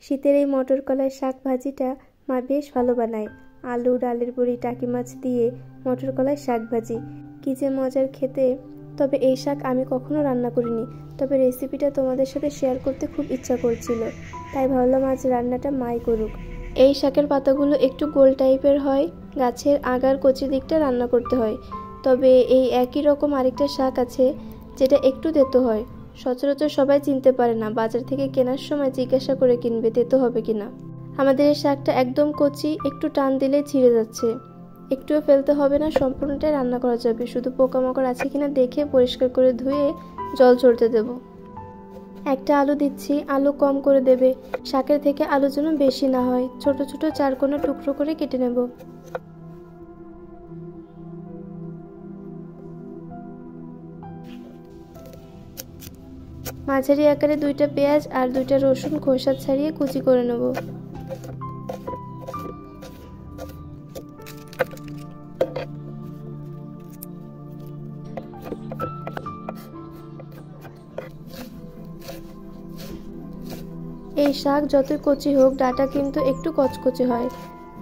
শীতের এই মটর কলাই শাক ভাজিটা মা বেশ ভালো বানায়। আলু, ডালের বড়ি, টাকি মাছ দিয়ে মটর কলাই শাক ভাজি কি যে মজার খেতে। তবে এই শাক আমি কখনো রান্না করিনি, তবে রেসিপিটা তোমাদের সাথে শেয়ার করতে খুব ইচ্ছা করছিল, তাই ভাবলাম আজ রান্নাটা মাই করুক। এই শাকের পাতাগুলো একটু গোল টাইপের হয়, গাছের আগার কচি দিকটা রান্না করতে হয়। তবে এই একই রকম আরেকটা শাক আছে যেটা একটু তেতো হয়, সচরাচর সবাই চিনতে পারে না, বাজার থেকে কেনার সময় জিজ্ঞাসা করে কিনবে তেতো হবে কিনা। আমাদের এই শাকটা একদম কচি, একটু টান দিলে ছিঁড়ে যাচ্ছে, একটুও ফেলতে হবে না, সম্পূর্ণটাই রান্না করা যাবে। শুধু পোকামাকড় আছে কিনা দেখে পরিষ্কার করে ধুয়ে জল ঝরতে দেব। একটা আলু দিচ্ছি, আলু কম করে দেবে, শাকের থেকে আলু যেন বেশি না হয়। ছোট ছোট 4 কোনা টুকরো করে কেটে নেব। মাঝারি আকারে 2টা পেঁয়াজ আর 2টা রসুন খোসা ছাড়িয়ে কুচি করে নেব। এই শাক যতই কচি হোক ডাঁটা কিন্তু একটু কচকচে হয়,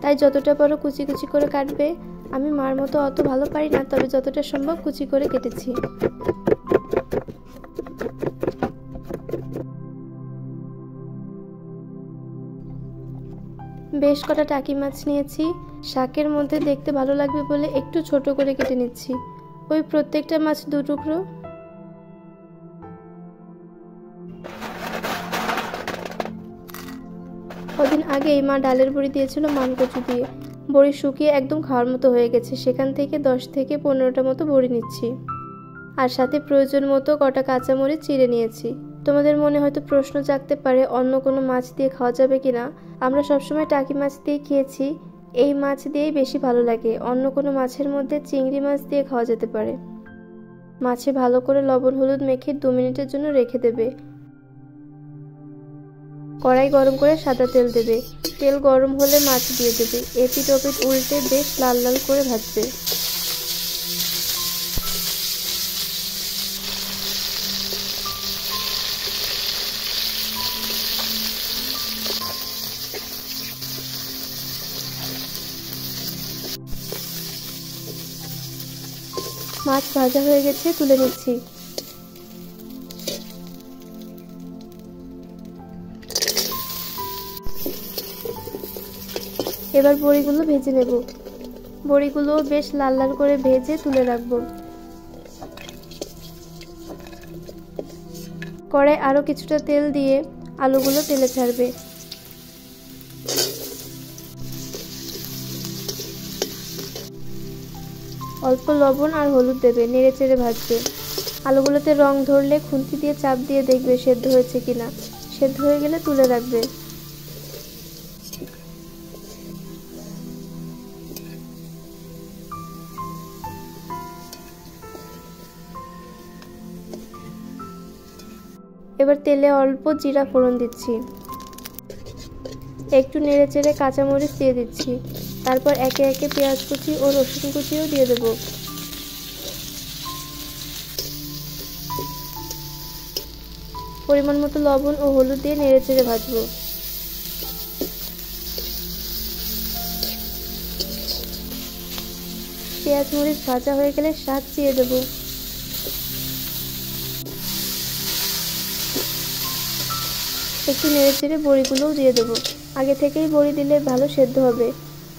তাই যতটা পারো কুচি কুচি করে কাটবে। আমি মার মতো অত ভালো পারি না, তবে যতটা সম্ভব কুচি করে কেটেছি। বেশ কটা টাকি মাছ নিয়েছি, শাকের মধ্যে দেখতে ভালো লাগবে বলে একটু ছোট করে কেটে নিচ্ছি। ওই প্রত্যেকটা মাছ 2 টুকরো। কদিন আগেই মা ডালের বড়ি দিয়েছিল মানকচু দিয়ে, বড়ি শুকিয়ে একদম খাওয়ার মতো হয়ে গেছে, সেখান থেকে 10 থেকে 15টা মতো বড়ি নিচ্ছি, আর সাথে প্রয়োজন মতো কটা কাঁচামরিচ চিড়ে নিয়েছি। তোমাদের মনে হয়তো প্রশ্ন জাগতে পারে অন্য কোনো মাছ দিয়ে খাওয়া যাবে কিনা। আমরা সবসময় টাকি মাছ দিয়ে খেয়েছি, এই মাছ দিয়েই বেশি ভালো লাগে। অন্য কোনো মাছের মধ্যে চিংড়ি মাছ দিয়ে খাওয়া যেতে পারে। মাছে ভালো করে লবণ হলুদ মেখে 2 মিনিটের জন্য রেখে দেবে। কড়াই গরম করে সাদা তেল দেবে, তেল গরম হলে মাছ দিয়ে দেবে, এপিট ওপিট উল্টে বেশ লাল লাল করে ভাজবে। মাছ ভাজা হয়ে গেছে, তুলে নিচ্ছি। এবার বড়িগুলো ভেজে নেব। বড়িগুলো বেশ লাল লাল করে ভেজে তুলে রাখবো। কড়াই আরো কিছুটা তেল দিয়ে আলুগুলো তেলে ছাড়বে। অল্প লবণ আর হলুদ দেবে, নেড়ে চেড়ে ভাজবে। আলুগুলোতে রং ধরলে খুন্তি দিয়ে চাপ দিয়ে দেখবে সেদ্ধ হয়েছে কিনা। সেদ্ধ হয়ে গেলে তুলে রাখবে। এবার তেলে অল্প জিরা ফোড়ন দিচ্ছি, একটু নেড়ে চেড়ে কাঁচামরিচ দিয়ে দিচ্ছি, তারপর একে একে পেঁয়াজ কুচি ও রসুন কুচিও দিয়ে দেব। পরিমাণ মতো লবণ ও হলুদ দিয়ে নেড়ে চেড়ে ভাজবো। পেঁয়াজ মরিচ ভাজা হয়ে গেলে শাক দিয়ে দেব। একটু নেড়ে চেড়ে বড়িগুলোও দিয়ে দেবো। আগে থেকেই বড়ি দিলে ভালো সেদ্ধ হবে।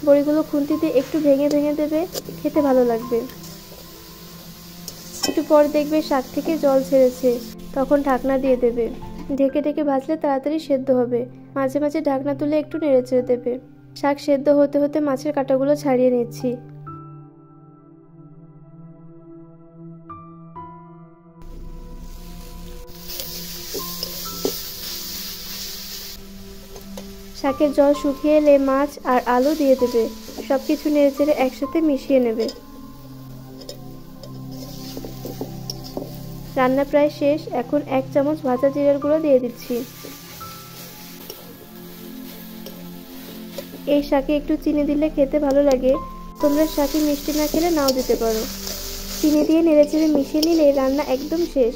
বড়িগুলো খুন্তি দিয়ে একটু ভেঙে ভেঙে দেবে, খেতে ভালো লাগবে। একটু পর দেখবে শাক থেকে জল ছেড়েছে, তখন ঢাকনা দিয়ে দেবে। ঢেকে ঢেকে ভাজলে তাড়াতাড়ি সেদ্ধ হবে। মাঝে মাঝে ঢাকনা তুলে একটু নেড়ে চেড়ে দেবে। শাক সেদ্ধ হতে হতে মাছের কাঁটাগুলো ছাড়িয়ে নিচ্ছি। শাকের জল শুকিয়ে এলে মাছ আর আলু দিয়ে দেবে। সবকিছু নেড়ে চেড়ে একসাথে মিশিয়ে নেবে। রান্না প্রায় শেষ। এখন 1 চামচ ভাজা জিরার গুঁড়ো দিয়ে দিচ্ছি। এই শাকে একটু চিনি দিলে খেতে ভালো লাগে। তোমরা শাকে মিষ্টি না খেলে নাও দিতে পারো। চিনি দিয়ে নেড়ে চেড়ে মিশিয়ে নিলে রান্না একদম শেষ।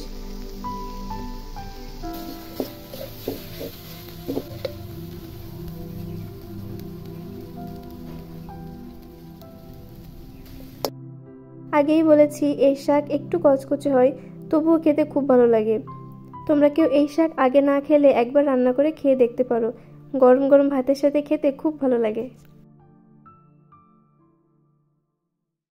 আগেই বলেছি এই শাক একটু কচকচে হয়, তবুও খেতে খুব ভালো লাগে। তোমরা কেউ এই শাক আগে না খেলে একবার রান্না করে খেয়ে দেখতে পারো। গরম গরম ভাতের সাথে খেতে খুব ভালো লাগে।